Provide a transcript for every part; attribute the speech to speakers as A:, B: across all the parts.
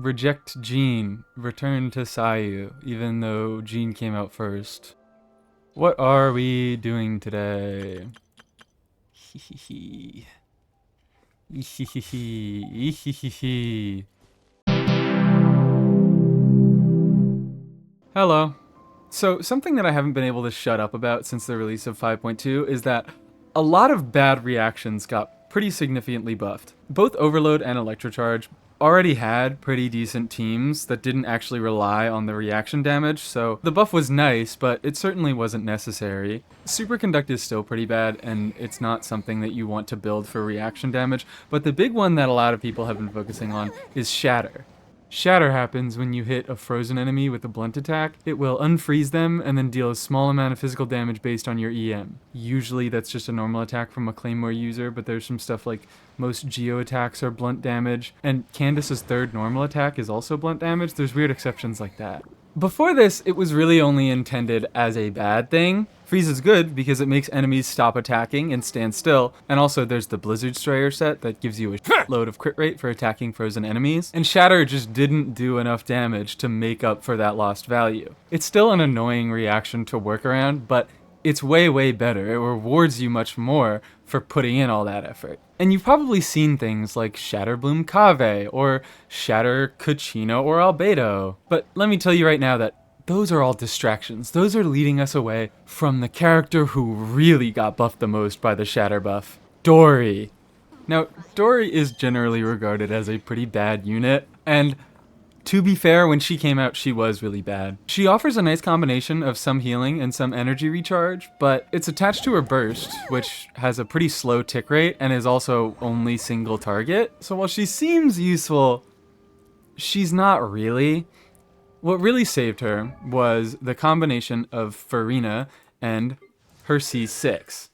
A: Reject Jean. Return to Sayu, even though Jean came out first. What are we doing today? Hehehe. Hehehe. Hehehe. Hello. So, something that I haven't been able to shut up about since the release of 5.2 is that a lot of bad reactions got pretty significantly buffed. Both Overload and Electrocharge already had pretty decent teams that didn't actually rely on the reaction damage, so the buff was nice, but it certainly wasn't necessary. Superconduct is still pretty bad, and it's not something that you want to build for reaction damage, but the big one that a lot of people have been focusing on is Shatter. Shatter happens when you hit a frozen enemy with a blunt attack. It will unfreeze them and then deal a small amount of physical damage based on your EM. Usually that's just a normal attack from a Claymore user, but there's some stuff like most Geo attacks are blunt damage, and Candace's third normal attack is also blunt damage. There's weird exceptions like that. Before this, it was really only intended as a bad thing. Freeze is good because it makes enemies stop attacking and stand still, and also there's the Blizzard Strayer set that gives you a load of crit rate for attacking frozen enemies, and Shatter just didn't do enough damage to make up for that lost value. It's still an annoying reaction to work around, but it's way better. It rewards you much more for putting in all that effort. And you've probably seen things like Shatterbloom Cave, or Shatter Cucino or Albedo. But let me tell you right now that those are all distractions. Those are leading us away from the character who really got buffed the most by the Shatter buff, Dory. Now, Dory is generally regarded as a pretty bad unit, and to be fair, when she came out, she was really bad. She offers a nice combination of some healing and some energy recharge, but it's attached to her burst, which has a pretty slow tick rate and is also only single target. So while she seems useful, she's not really. What really saved her was the combination of Farina and her C6.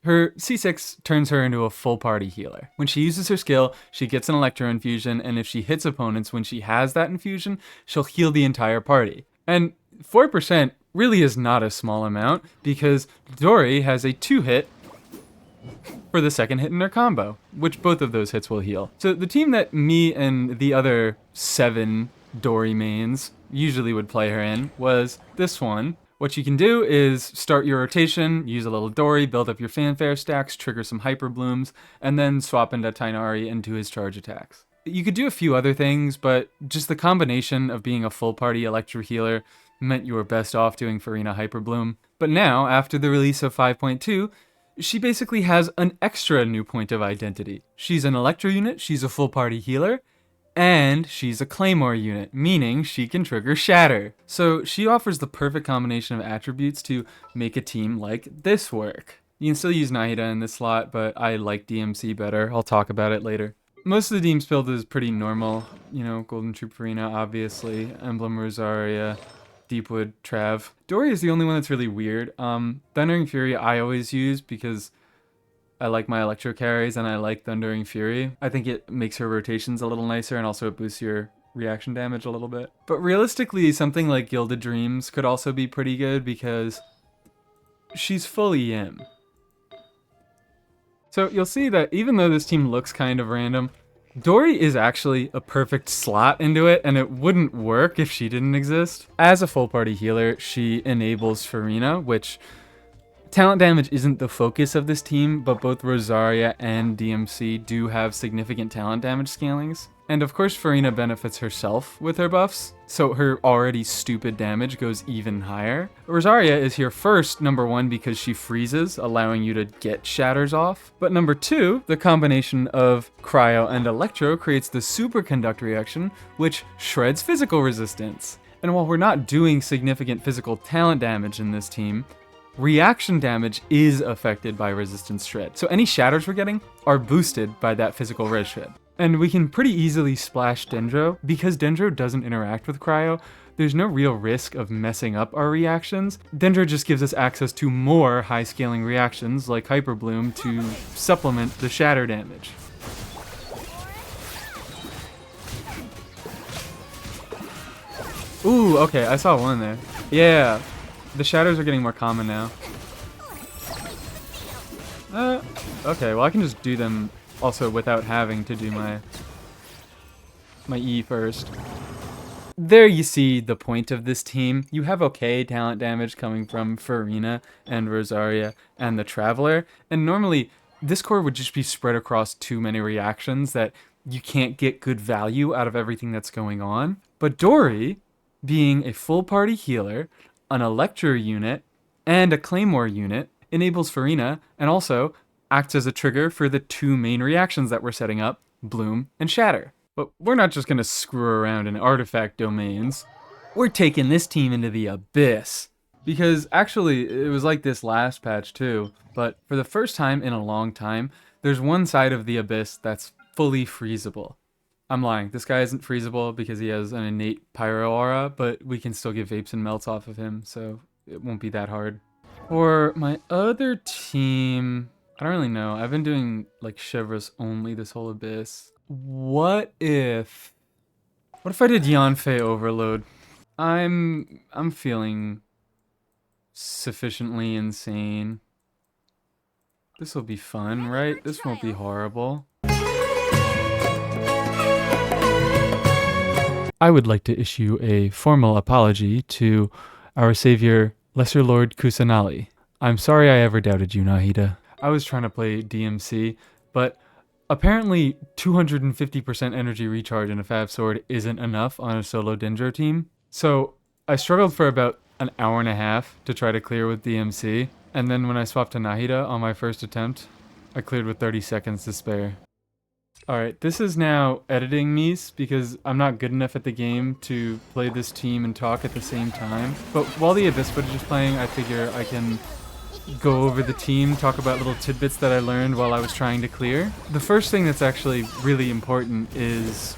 A: Her C6 turns her into a full party healer. When she uses her skill, she gets an Electro Infusion, and if she hits opponents when she has that infusion, she'll heal the entire party. And 4% really is not a small amount, because Dory has a 2-hit for the second hit in her combo, which both of those hits will heal. So the team that me and the other 7 Dory mains usually would play her in was this one. What you can do is start your rotation, use a little Dory, build up your fanfare stacks, trigger some hyper blooms, and then swap into Tainari into his charge attacks. You could do a few other things, but just the combination of being a full party Electro healer meant you were best off doing Farina Hyper Bloom. But now, after the release of 5.2, she basically has an extra new point of identity. She's an Electro unit, she's a full party healer, and she's a Claymore unit, meaning she can trigger Shatter. So she offers the perfect combination of attributes to make a team like this work. You can still use Nahida in this slot, but I like DMC better. I'll talk about it later. Most of the team's build is pretty normal. You know, Golden Troop Farina, obviously, Emblem Rosaria, Deepwood Trav. Dory is the only one that's really weird. Thundering Fury I always use because I like my Electro carries, and I like Thundering Fury. I think it makes her rotations a little nicer, and also it boosts your reaction damage a little bit. But realistically, something like Gilded Dreams could also be pretty good because she's full EM. So you'll see that even though this team looks kind of random, Dory is actually a perfect slot into it, and it wouldn't work if she didn't exist. As a full party healer, she enables Farina, which talent damage isn't the focus of this team, but both Rosaria and DMC do have significant talent damage scalings. And of course Farina benefits herself with her buffs, so her already stupid damage goes even higher. Rosaria is here first, number 1, because she freezes, allowing you to get shatters off. But number 2, the combination of Cryo and Electro creates the Superconduct reaction, which shreds physical resistance. And while we're not doing significant physical talent damage in this team, reaction damage is affected by resistance shred. So any shatters we're getting are boosted by that physical res shred. And we can pretty easily splash Dendro. Because Dendro doesn't interact with Cryo, there's no real risk of messing up our reactions. Dendro just gives us access to more high scaling reactions like Hyper Bloom to supplement the shatter damage. Ooh, okay, I saw one there. Yeah. The shadows are getting more common now. Okay, well I can just do them also without having to do my my E first. There you see the point of this team. You have okay talent damage coming from Farina and Rosaria and the Traveler, and normally this core would just be spread across too many reactions that you can't get good value out of everything that's going on. But Dory, being a full party healer, an Electro unit, and a Claymore unit, enables Farina and also acts as a trigger for the two main reactions that we're setting up, Bloom and Shatter. But we're not just gonna screw around in artifact domains. We're taking this team into the abyss. Because actually, it was like this last patch too, but for the first time in a long time, there's one side of the abyss that's fully freezable. I'm lying, this guy isn't freezable because he has an innate pyro aura, but we can still get vapes and melts off of him, so it won't be that hard. For my other team, I don't really know. I've been doing like Chevros only this whole abyss. What if I did Yanfei Overload? I'm feeling sufficiently insane. This will be fun, right? This won't be horrible. I would like to issue a formal apology to our savior, Lesser Lord Kusanali. I'm sorry I ever doubted you, Nahida. I was trying to play DMC, but apparently 250% energy recharge in a Fab Sword isn't enough on a solo Dendro team. So I struggled for about an hour and a half to try to clear with DMC, and then when I swapped to Nahida on my first attempt, I cleared with 30 seconds to spare. Alright, this is now editing Mies because I'm not good enough at the game to play this team and talk at the same time. But while the Abyss footage is playing, I figure I can go over the team, talk about little tidbits that I learned while I was trying to clear. The first thing that's actually really important is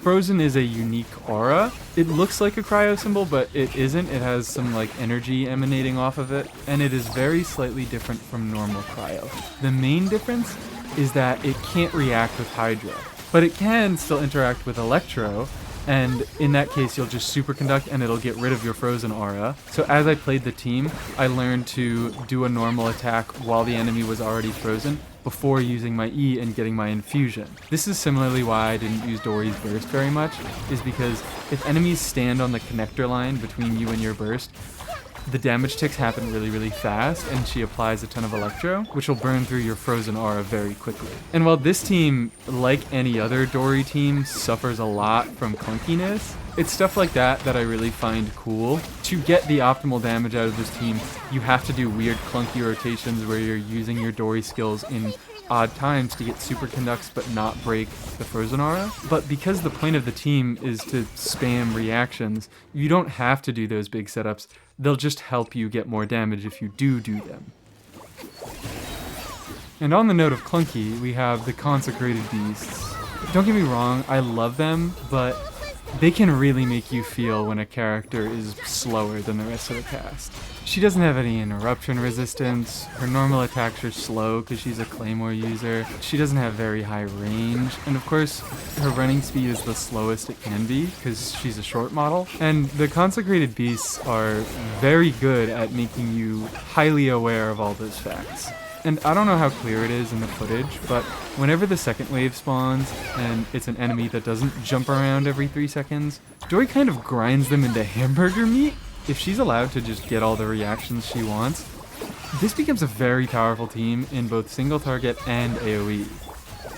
A: Frozen is a unique aura. It looks like a cryo symbol, but it isn't. It has some like energy emanating off of it, and it is very slightly different from normal cryo. The main difference is that it can't react with Hydra, but it can still interact with Electro, and in that case you'll just superconduct and it'll get rid of your frozen aura. So as I played the team, I learned to do a normal attack while the enemy was already frozen before using my E and getting my infusion. This is similarly why I didn't use Dory's burst very much, is because if enemies stand on the connector line between you and your burst, the damage ticks happen really, really fast, and she applies a ton of Electro, which will burn through your frozen aura very quickly. And while this team, like any other Dory team, suffers a lot from clunkiness, it's stuff like that that I really find cool. To get the optimal damage out of this team, you have to do weird clunky rotations where you're using your Dory skills in odd times to get superconducts but not break the frozen aura. But because the point of the team is to spam reactions, you don't have to do those big setups. They'll just help you get more damage if you do them. And on the note of clunky, we have the Consecrated Beasts. Don't get me wrong, I love them, but they can really make you feel when a character is slower than the rest of the cast. She doesn't have any interruption resistance, her normal attacks are slow because she's a Claymore user, she doesn't have very high range, and of course her running speed is the slowest it can be because she's a short model. And the Consecrated Beasts are very good at making you highly aware of all those facts. And I don't know how clear it is in the footage, but whenever the second wave spawns and it's an enemy that doesn't jump around every 3 seconds, Dory kind of grinds them into hamburger meat. If she's allowed to just get all the reactions she wants, this becomes a very powerful team in both single target and AoE.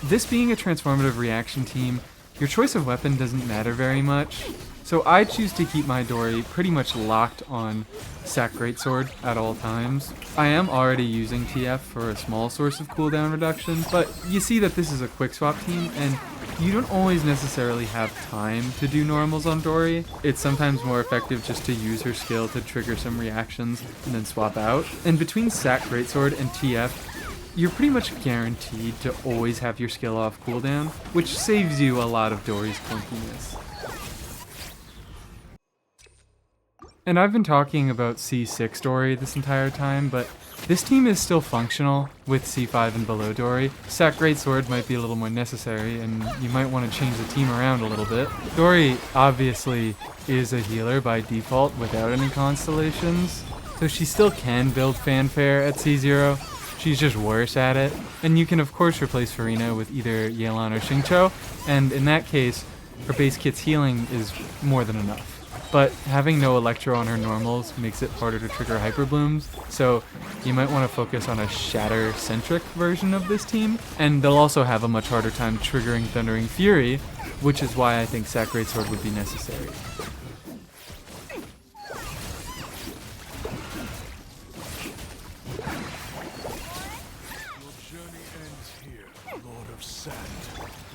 A: This being a transformative reaction team, your choice of weapon doesn't matter very much, so I choose to keep my Dory pretty much locked on Sack Greatsword at all times. I am already using TF for a small source of cooldown reduction, but you see that this is a quick swap team, and you don't always necessarily have time to do normals on Dory. It's sometimes more effective just to use her skill to trigger some reactions and then swap out. And between Sack Greatsword and TF, you're pretty much guaranteed to always have your skill off cooldown, which saves you a lot of Dory's clunkiness. And I've been talking about C6 Dory this entire time, but this team is still functional with C5 and below Dory. Sack Greatsword might be a little more necessary, and you might want to change the team around a little bit. Dory obviously is a healer by default without any constellations, so she still can build Fanfare at C0. She's just worse at it. And you can of course replace Farina with either Yelan or Xingqiu, and in that case, Her base kit's healing is more than enough. But having no Electro on her normals makes it harder to trigger Hyperblooms, so you might want to focus on a Shatter-centric version of this team, and they'll also have a much harder time triggering Thundering Fury, which is why I think Sack Sword would be necessary.
B: Your journey ends here, Lord of Sand.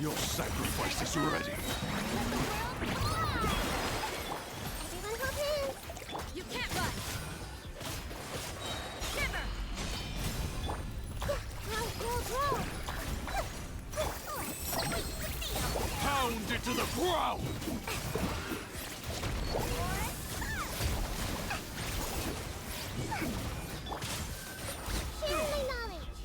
B: Your sacrifice is ready.
C: You can't run! Shiver!
B: Pound it to the ground!
C: Share my knowledge!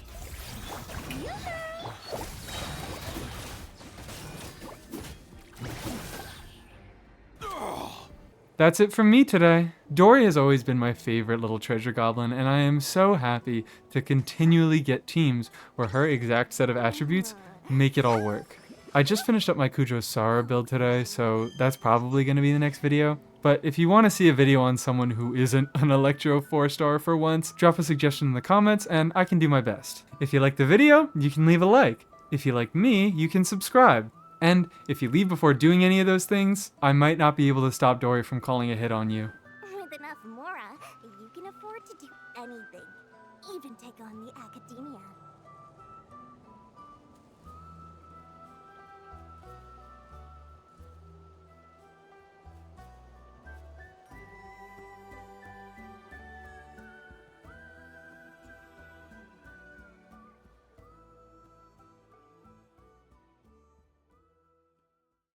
A: That's it from me today. Dory has always been my favorite little treasure goblin, and I am so happy to continually get teams where her exact set of attributes make it all work. I just finished up my Kujo Sara build today, so that's probably going to be the next video. But if you want to see a video on someone who isn't an Electro 4-star for once, drop a suggestion in the comments and I can do my best. If you like the video, you can leave a like. If you like me, you can subscribe. And if you leave before doing any of those things, I might not be able to stop Dory from calling a hit on you.
C: With enough Mora, you can afford to do anything. Even take on the academia.